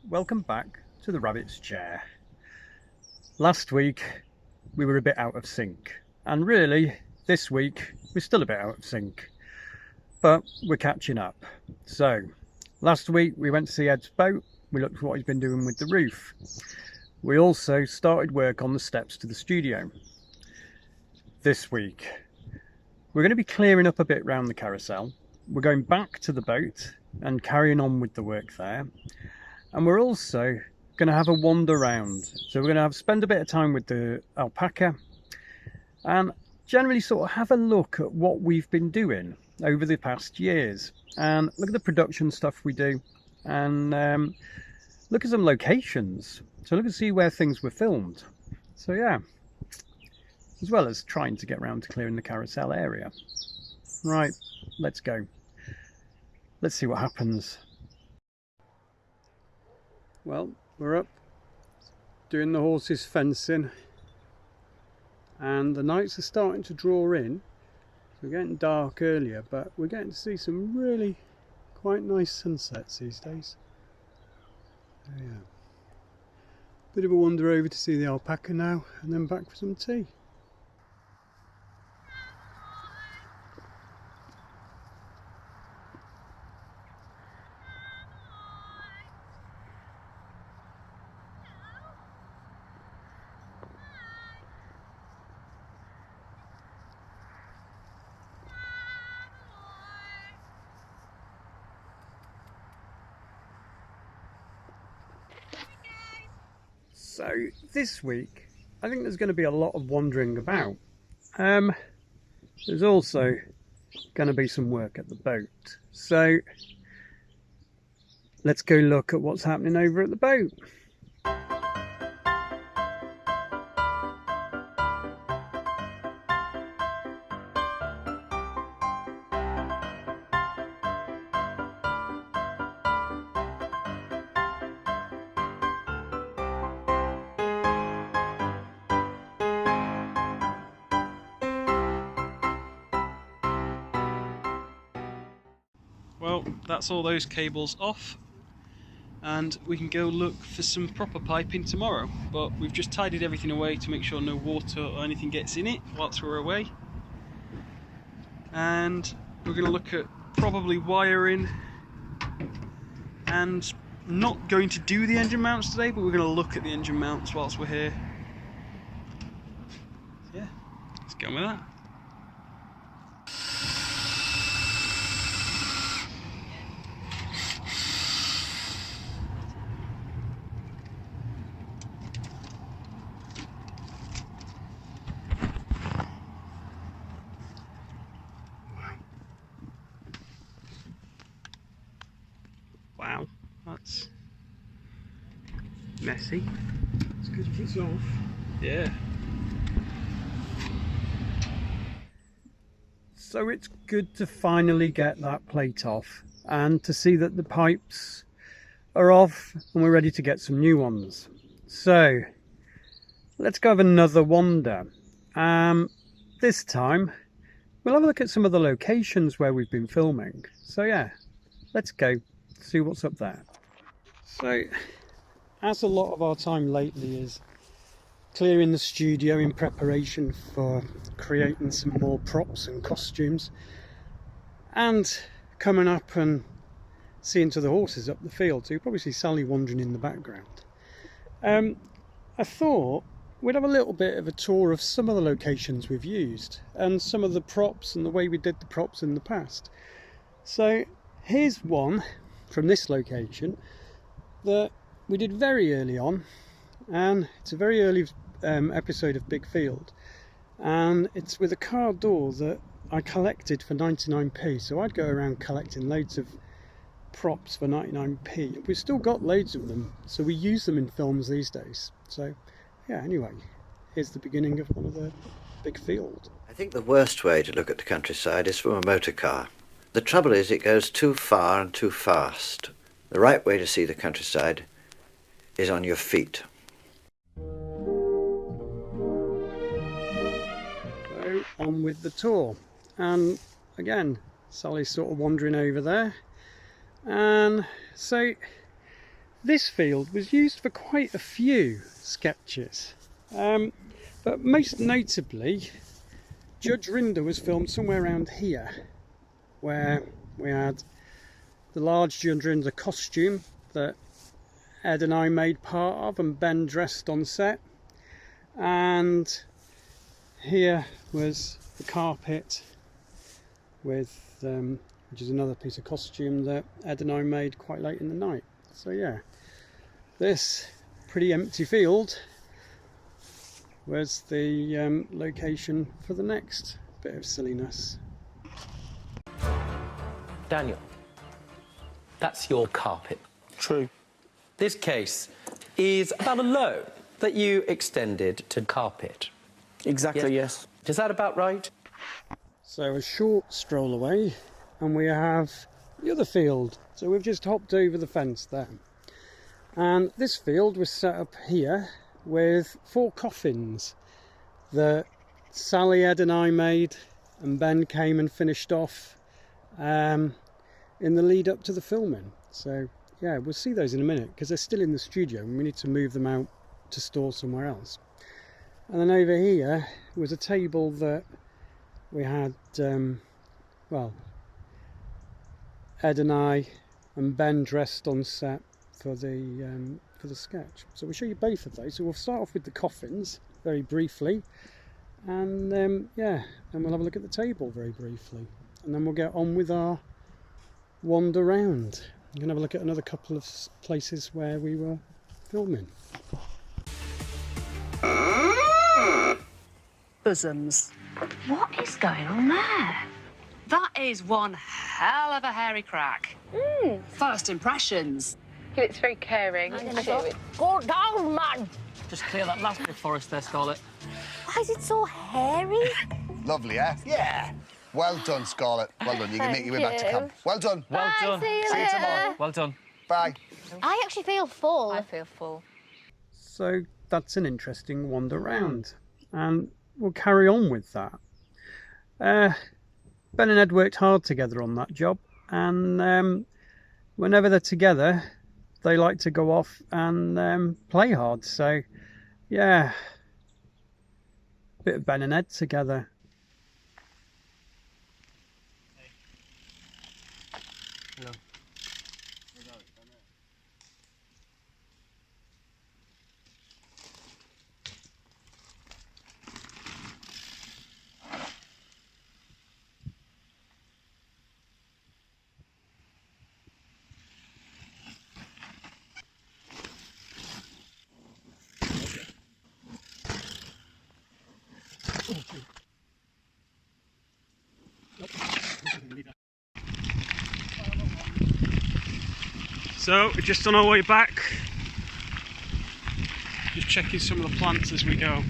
welcome back to the Rabbit's Chair. Last week we were a bit out of sync, and really this week we're still a bit out of sync, but we're catching up. So last week we went to see Ed's boat, we looked at what he's been doing with the roof. We also started work on the steps to the studio. This week we're going to be clearing up a bit around the carousel. We're going back to the boat and carrying on with the work there. And we're also going to have a wander round. So we're going to spend a bit of time with the alpaca and generally sort of have a look at what we've been doing over the past years and look at the production stuff we do and look at some locations. So look and see where things were filmed. So yeah, as well as trying to get around to clearing the carousel area. Right, let's go. Let's see what happens. Well, we're up doing the horses fencing and the nights are starting to draw in. We're getting dark earlier, but we're getting to see some really quite nice sunsets these days. Oh, yeah. Bit of a wander over to see the alpaca now and then back for some tea. So this week I think there's going to be a lot of wandering about. There's also going to be some work at the boat, so let's go look at what's happening over at the boat. Well, that's all those cables off, and we can go look for some proper piping tomorrow. But we've just tidied everything away to make sure no water or anything gets in it whilst we're away. And we're going to look at probably wiring, and not going to do the engine mounts today, but we're going to look at the engine mounts whilst we're here. Yeah, let's get on with that. Wow, that's messy. It's good if it's off. Yeah. So it's good to finally get that plate off and to see that the pipes are off and we're ready to get some new ones. So let's go have another wander. This time we'll have a look at some of the locations where we've been filming. So yeah, let's go see what's up there. So as a lot of our time lately is clearing the studio in preparation for creating some more props and costumes and coming up and seeing to the horses up the field, so you'll probably see Sally wandering in the background. I thought we'd have a little bit of a tour of some of the locations we've used and some of the props and the way we did the props in the past. So here's one from this location that we did very early on, and it's a very early episode of Big Field, and it's with a car door that I collected for 99p. So I'd go around collecting loads of props for 99p. We've still got loads of them, so we use them in films these days. So yeah, anyway, here's the beginning of one of the Big Field. I think the worst way to look at the countryside is from a motor car. The trouble is it goes too far and too fast. The right way to see the countryside is on your feet. So on with the tour, and again Sally's sort of wandering over there, and so this field was used for quite a few sketches, but most notably Judge Rinder was filmed somewhere around here, where we had the large Judge Rinder costume that Ed and I made part of and Ben dressed on set, and here was the carpet with which is another piece of costume that Ed and I made quite late in the night. So yeah, this pretty empty field was the location for the next bit of silliness. Daniel, that's your carpet. True. This case is about a loan that you extended to carpet. Exactly, yes. Is that about right? So a short stroll away and we have the other field. So we've just hopped over the fence there. And this field was set up here with 4 coffins that Sally, Ed and I made, and Ben came and finished off in the lead up to the filming. So yeah, we'll see those in a minute because they're still in the studio and we need to move them out to store somewhere else. And then over here was a table that we had, well, Ed and I and Ben dressed on set for the sketch. So we'll show you both of those. So we'll start off with the coffins very briefly, and yeah, and we'll have a look at the table very briefly, and then we'll get on with our wander round. I'm going to have a look at another couple of places where we were filming. Bosoms. What is going on there? That is one hell of a hairy crack. First impressions. It's very caring. Go down, man! Just clear that last bit for us there, Scarlett. Why is it so hairy? Lovely, eh? Yeah. Well done, Scarlett. Well done. You can make your way back to camp. Well done. Well done. See you See you tomorrow. Well done. Bye. I actually feel full. I feel full. So that's an interesting wander round, and we'll carry on with that. Ben and Ed worked hard together on that job, and whenever they're together they like to go off and play hard. So yeah, bit of Ben and Ed together. Hello. So we're just on our way back, just checking some of the plants as we go.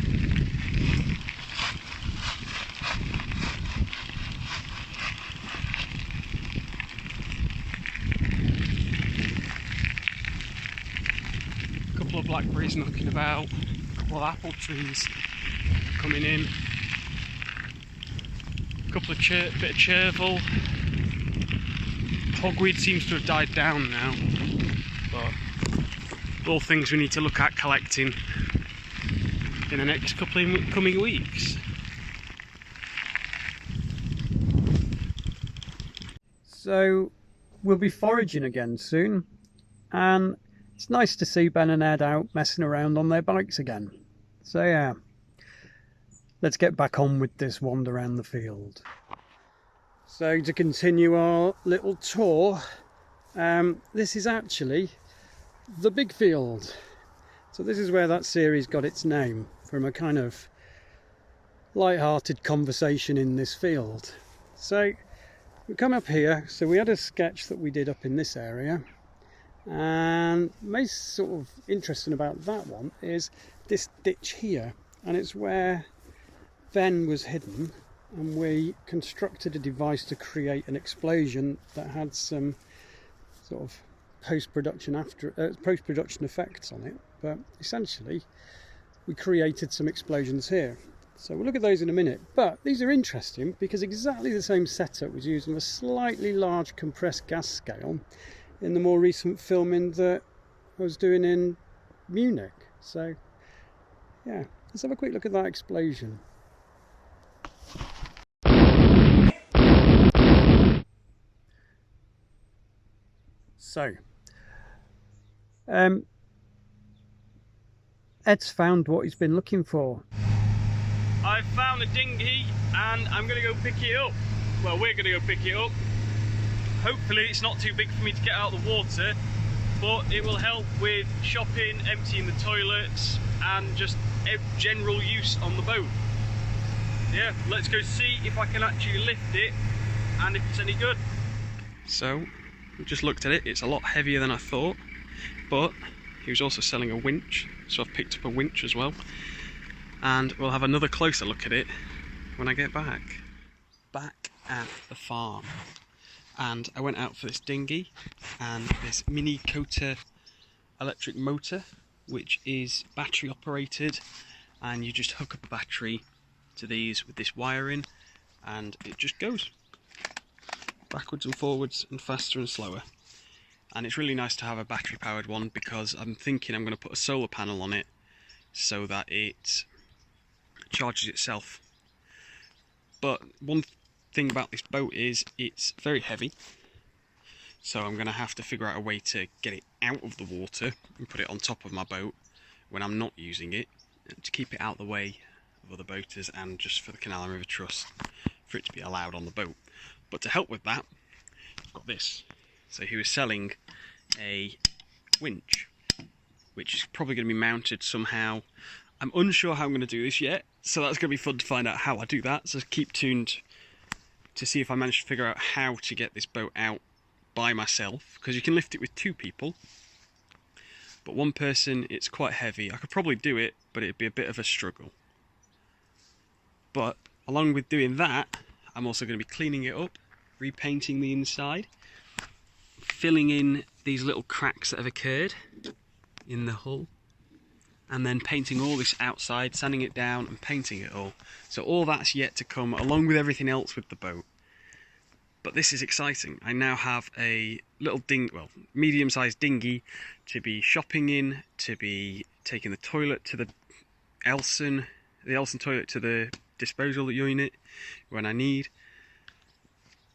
A couple of blackberries knocking about, a couple of apple trees coming in, a couple of bit of chervil. Hogweed seems to have died down now, but all things we need to look at collecting in the next couple of coming weeks. So we'll be foraging again soon, and it's nice to see Ben and Ed out messing around on their bikes again. So yeah, let's get back on with this wander around the field. So to continue our little tour, this is actually the big field. So this is where that series got its name, from a kind of light-hearted conversation in this field. So we come up here, so we had a sketch that we did up in this area, and most sort of interesting about that one is this ditch here, and it's where Ben was hidden, and we constructed a device to create an explosion that had some sort of post-production effects on it. But essentially we created some explosions here, so we'll look at those in a minute. But these are interesting because exactly the same setup was used on a slightly large compressed gas scale in the more recent filming that I was doing in Munich. So yeah, let's have a quick look at that explosion. So Ed's found what he's been looking for. I've found a dinghy and I'm going to go pick it up. Well, we're going to go pick it up. Hopefully it's not too big for me to get out of the water, but it will help with shopping, emptying the toilets and just general use on the boat. Yeah, let's go see if I can actually lift it and if it's any good. So, we just looked at it. It's a lot heavier than I thought, but he was also selling a winch, so I've picked up a winch as well. And we'll have another closer look at it when I get back. Back at the farm. And I went out for this dinghy and this mini Coater electric motor, which is battery operated, and you just hook up a battery to these with this wiring and it just goes backwards and forwards and faster and slower. And it's really nice to have a battery powered one because I'm thinking I'm going to put a solar panel on it so that it charges itself. But one thing about this boat is it's very heavy, so I'm going to have to figure out a way to get it out of the water and put it on top of my boat when I'm not using it, to keep it out of the way of other boaters and just for the Canal and River Trust for it to be allowed on the boat. But to help with that, I've got this. So he was selling a winch, which is probably going to be mounted somehow. I'm unsure how I'm going to do this yet, so that's going to be fun to find out how I do that. So keep tuned to see if I manage to figure out how to get this boat out by myself, because you can lift it with two people, but one person, it's quite heavy. I could probably do it, but it'd be a bit of a struggle. But along with doing that, I'm also going to be cleaning it up, repainting the inside, filling in these little cracks that have occurred in the hull, and then painting all this outside, sanding it down and painting it all. So all that's yet to come, along with everything else with the boat. But this is exciting. I now have a little medium-sized dinghy to be shopping in, to be taking the toilet to the Elson toilet to the disposal unit when I need.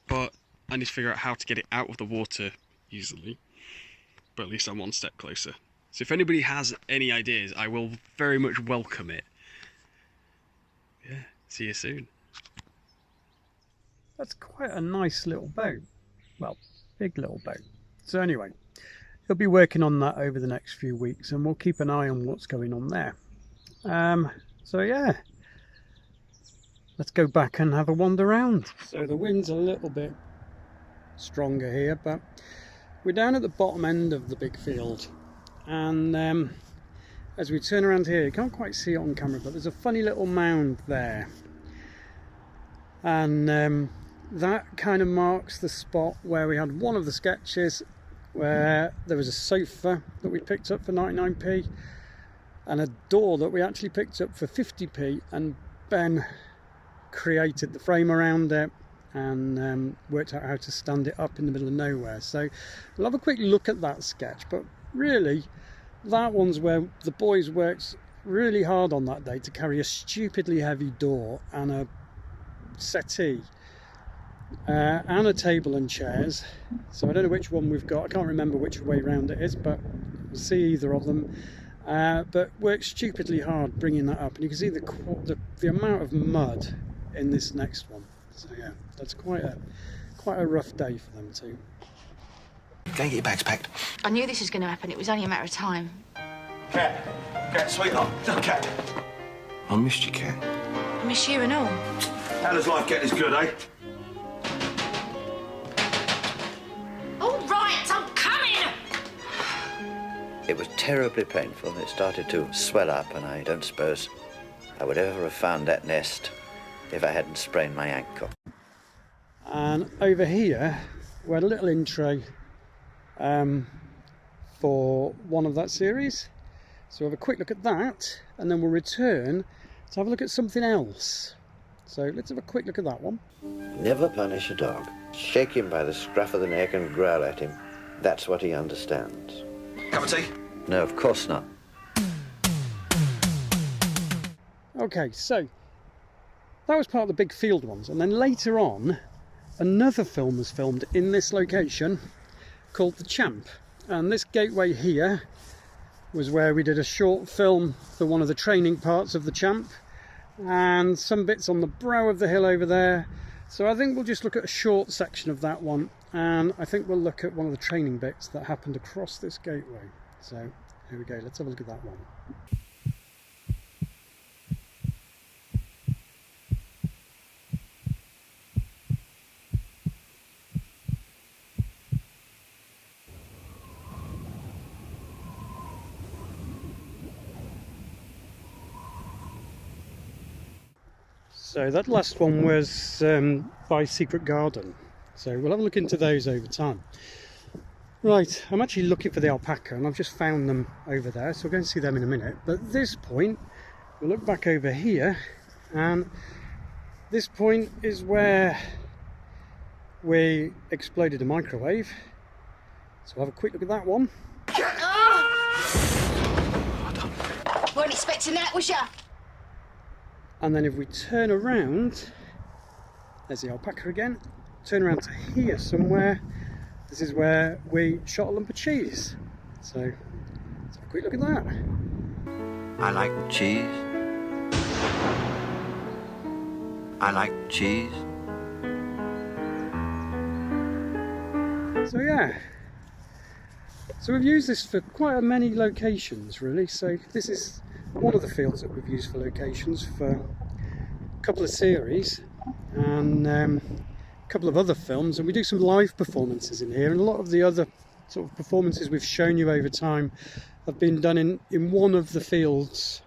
But I need to figure out how to get it out of the water easily. But at least I'm one step closer. So if anybody has any ideas, I will very much welcome it. Yeah, see you soon. That's quite a nice little boat. Well, big little boat. So anyway, he'll be working on that over the next few weeks and we'll keep an eye on what's going on there. So yeah, let's go back and have a wander around. So the wind's a little bit stronger here, but we're down at the bottom end of the big field. And as we turn around here, you can't quite see it on camera, but there's a funny little mound there. And that kind of marks the spot where we had one of the sketches where there was a sofa that we picked up for 99p and a door that we actually picked up for 50p, and Ben created the frame around it and worked out how to stand it up in the middle of nowhere. So we'll have a quick look at that sketch, but really that one's where the boys worked really hard on that day to carry a stupidly heavy door and a settee and a table and chairs. So I don't know which one we've got, I can't remember which way round it is, but we'll see either of them. But worked stupidly hard bringing that up, and you can see the amount of mud in this next one. So yeah, that's quite a rough day for them too. Go and get your bags packed. I knew this was going to happen. It was only a matter of time. Cat, sweetheart, Cat. I missed you, Cat. I miss you and all. How does life get this good, eh? All right, I'm coming! It was terribly painful. It started to swell up, and I don't suppose I would ever have found that nest if I hadn't sprained my ankle. And over here, we had a little intro for one of that series. So we'll have a quick look at that, and then we'll return to have a look at something else. So let's have a quick look at that one. Never punish a dog. Shake him by the scruff of the neck and growl at him. That's what he understands. Cup of tea? No, of course not. Okay, so that was part of the big field ones, and then later on another film was filmed in this location called The Champ, and this gateway here was where we did a short film for one of the training parts of The Champ, and some bits on the brow of the hill over there. So I think we'll just look at a short section of that one, and I think we'll look at one of the training bits that happened across this gateway. So here we go, let's have a look at that one. So that last one was by Secret Garden. So we'll have a look into those over time. Right, I'm actually looking for the alpaca and I've just found them over there, so we're going to see them in a minute. But at this point, we'll look back over here, and this point is where we exploded a microwave. So we'll have a quick look at that one. Weren't expecting that, was ya? And then if we turn around, there's the alpaca again, turn around to here somewhere, this is where we shot a lump of cheese. So let's have a quick look at that. I like cheese. I like cheese. So yeah, so we've used this for quite many locations really. So this is one of the fields that we've used for locations for a couple of series, and a couple of other films, and we do some live performances in here, and a lot of the other sort of performances we've shown you over time have been done in one of the fields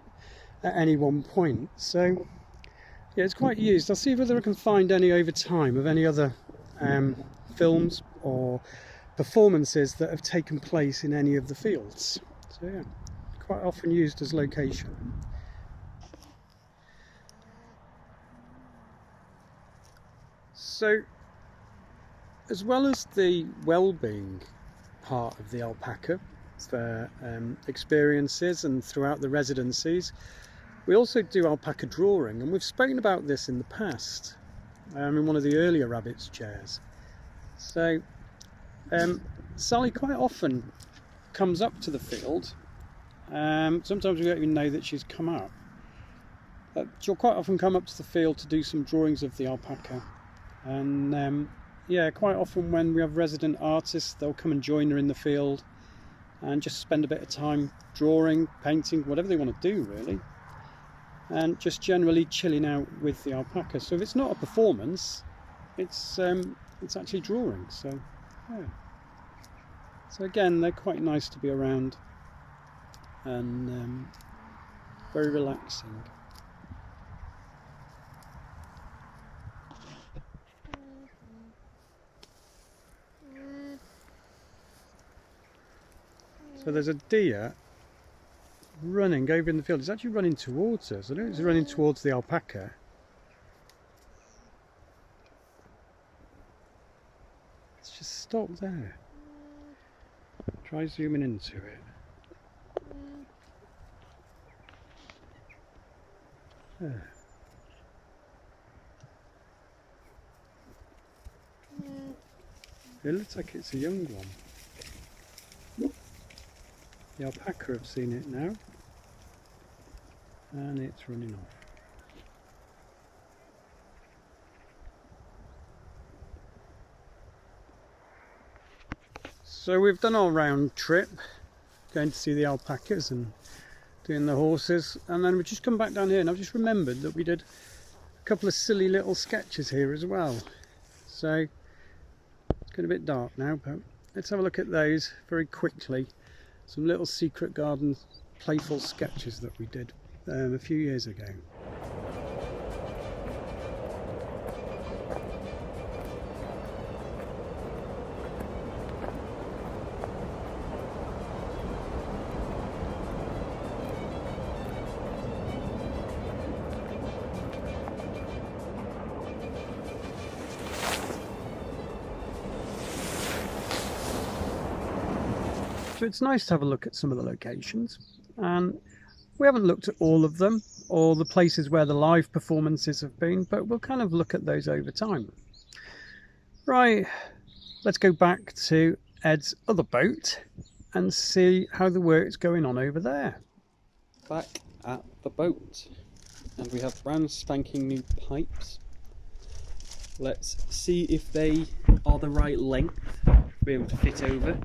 at any one point. So yeah, it's quite used. I'll see whether I can find any over time of any other films or performances that have taken place in any of the fields. So yeah, quite often used as location. So as well as the well-being part of the alpaca for experiences and throughout the residencies, we also do alpaca drawing, and we've spoken about this in the past in one of the earlier rabbit's chairs. So Sally quite often comes up to the field. Sometimes we don't even know that she's come up. She'll quite often come up to the field to do some drawings of the alpaca, and yeah, quite often when we have resident artists, they'll come and join her in the field and just spend a bit of time drawing, painting, whatever they want to do really, and just generally chilling out with the alpaca. So if it's not a performance, it's actually drawing. So yeah, so again, they're quite nice to be around, and very relaxing. So there's a deer running over in the field. It's actually running towards us. I don't think it's running towards the alpaca. It's just stopped there. Try zooming into it. There. It looks like it's a young one. The alpaca have seen it now, and it's running off. So we've done our round trip, going to see the alpacas and doing the horses, and then we've just come back down here, and I've just remembered that we did a couple of silly little sketches here as well. So it's getting a bit dark now, but let's have a look at those very quickly. Some little Secret Garden playful sketches that we did a few years ago. So it's nice to have a look at some of the locations, and we haven't looked at all of them or the places where the live performances have been, but we'll kind of look at those over time. Right, let's go back to Ed's other boat and see how the work's going on over there. Back at the boat, and we have brand spanking new pipes. Let's see if they are the right length to be able to fit over,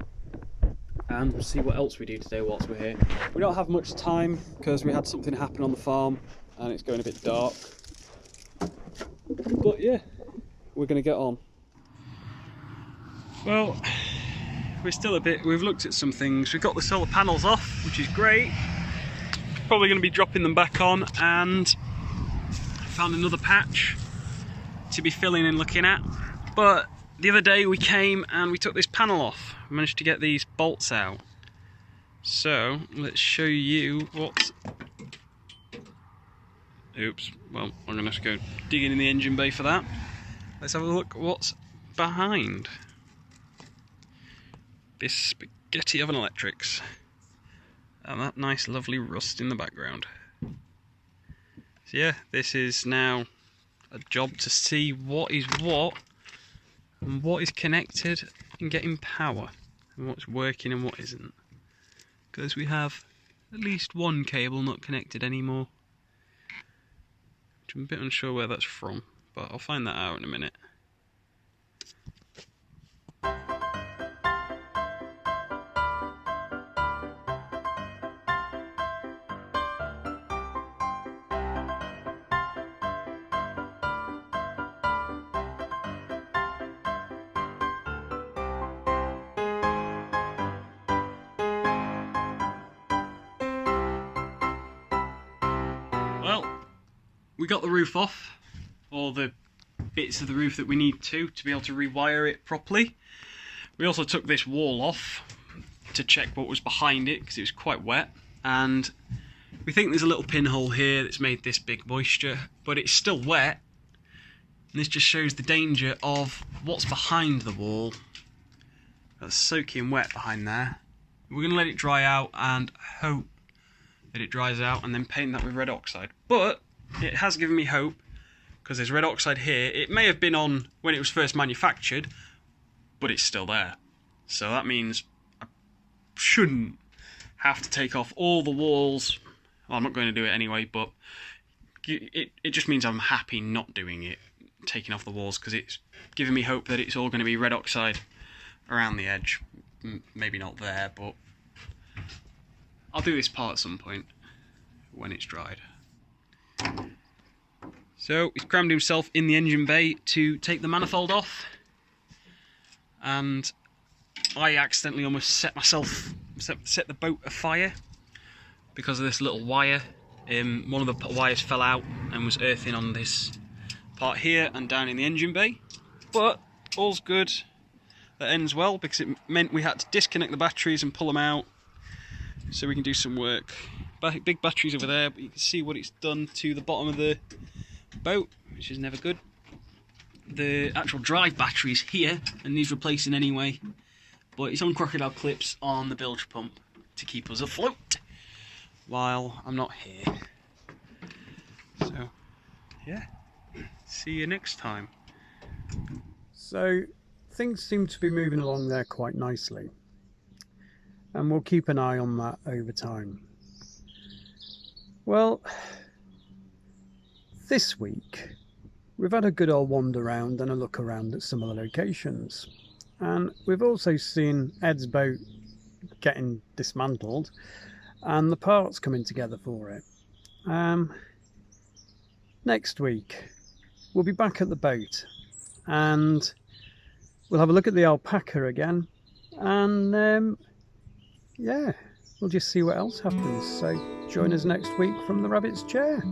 and we'll see what else we do today whilst we're here. We don't have much time because we had something happen on the farm and it's going a bit dark, but yeah, we're going to get on. Well, we've looked at some things. We've got the solar panels off, which is great. Probably going to be dropping them back on, and found another patch to be filling and looking at. But the other day we came and we took this panel off. We managed to get these bolts out. So let's show you what... Oops, well, I'm going to have to go digging in the engine bay for that. Let's have a look at what's behind this spaghetti of an electrics. And that nice lovely rust in the background. So yeah, this is now a job to see what is what and what is connected and getting power and what's working and what isn't, because we have at least one cable not connected anymore, which I'm a bit unsure where that's from, but I'll find that out in a minute. Well, we got the roof off, or the bits of the roof that we need to be able to rewire it properly. We also took this wall off to check what was behind it, because it was quite wet, and we think there's a little pinhole here that's made this big moisture, but it's still wet, and this just shows the danger of what's behind the wall. That's soaking wet behind there. We're going to let it dry out and hope that it dries out, and then paint that with red oxide. But it has given me hope, because there's red oxide here. It may have been on when it was first manufactured, but it's still there. So that means I shouldn't have to take off all the walls. Well, I'm not going to do it anyway, but it just means I'm happy not doing it, taking off the walls, because it's giving me hope that it's all going to be red oxide around the edge. Maybe not there, but I'll do this part at some point when it's dried. So he's crammed himself in the engine bay to take the manifold off, and I accidentally almost set the boat afire because of this little wire. One of the wires fell out and was earthing on this part here and down in the engine bay, but all's good. That ends well, because it meant we had to disconnect the batteries and pull them out so we can do some work. Big batteries over there, but you can see what it's done to the bottom of the boat, which is never good. The actual drive battery is here and needs replacing anyway, but it's on crocodile clips on the bilge pump to keep us afloat while I'm not here. So yeah, see you next time. So things seem to be moving along there quite nicely, and we'll keep an eye on that over time. Well, this week we've had a good old wander around and a look around at some of the locations, and we've also seen Ed's boat getting dismantled and the parts coming together for it. Next week we'll be back at the boat and we'll have a look at the alpaca again, and yeah, we'll just see what else happens. So join us next week from the Rabbit's Chair.